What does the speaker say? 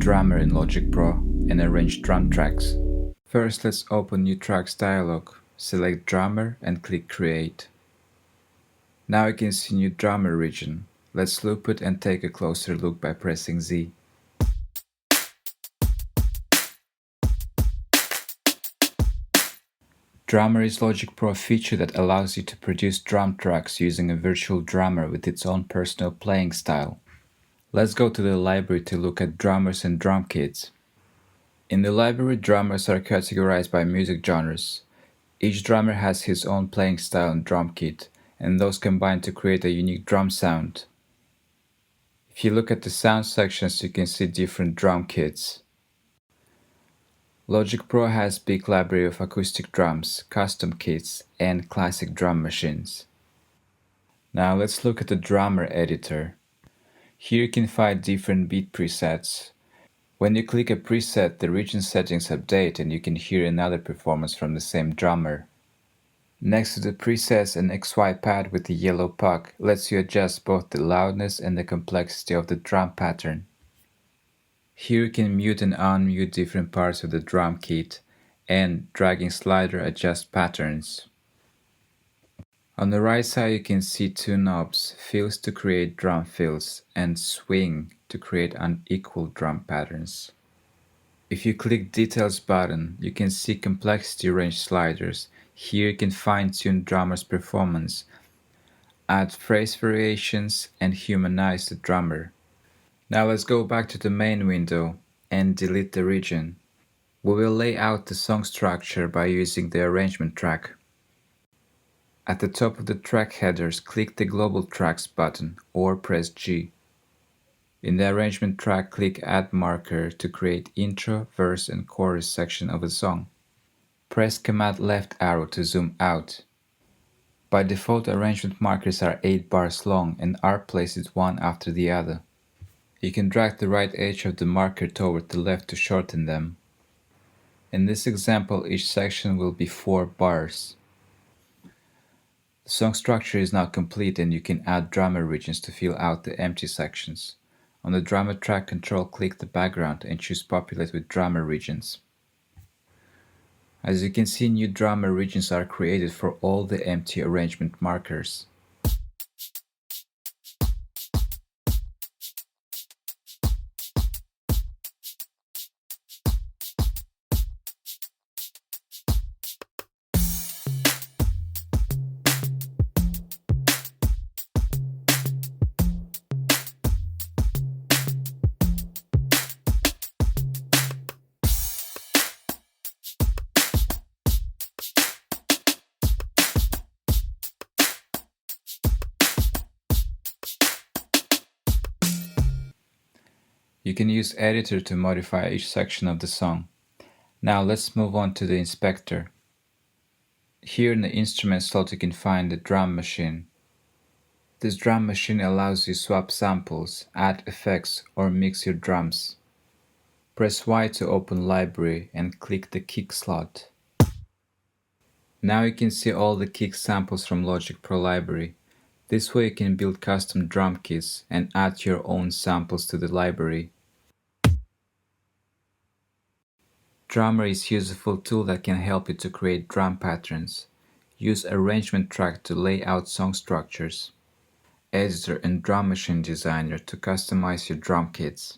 Drummer in Logic Pro and arrange drum tracks. First, let's open New Tracks dialog, select Drummer and click Create. Now you can see new drummer region. Let's loop it and take a closer look by pressing Z. Drummer is Logic Pro feature that allows you to produce drum tracks using a virtual drummer with its own personal playing style. Let's go to the library to look at drummers and drum kits. In the library, drummers are categorized by music genres. Each drummer has his own playing style and drum kit, and those combine to create a unique drum sound. If you look at the sound sections, you can see different drum kits. Logic Pro has big library of acoustic drums, custom kits, and classic drum machines. Now let's look at the drummer editor. Here you can find different beat presets. When you click a preset, the region settings update and you can hear another performance from the same drummer. Next to the presets, an XY pad with the yellow puck lets you adjust both the loudness and the complexity of the drum pattern. Here you can mute and unmute different parts of the drum kit, and dragging slider adjust patterns. On the right side you can see two knobs, fills to create drum fills and swing to create unequal drum patterns. If you click Details button, you can see complexity range sliders. Here you can fine-tune drummer's performance, add phrase variations, and humanize the drummer. Now let's go back to the main window and delete the region. We will lay out the song structure by using the arrangement track. At the top of the track headers, click the Global Tracks button or press G. In the arrangement track, click Add Marker to create intro, verse, and chorus section of a song. Press Command left arrow to zoom out. By default, arrangement markers are 8 bars long and are placed one after the other. You can drag the right edge of the marker toward the left to shorten them. In this example, each section will be 4 bars. The song structure is now complete and you can add drummer regions to fill out the empty sections. On the drummer track, click the background and choose Populate with drummer regions. As you can see, new drummer regions are created for all the empty arrangement markers. You can use Editor to modify each section of the song. Now let's move on to the inspector. Here in the instrument slot you can find the drum machine. This drum machine allows you to swap samples, add effects, or mix your drums. Press Y to open library and click the kick slot. Now you can see all the kick samples from Logic Pro library. This way you can build custom drum kits and add your own samples to the library. Drummer is a useful tool that can help you to create drum patterns. Use arrangement track to lay out song structures. Editor and drum machine designer to customize your drum kits.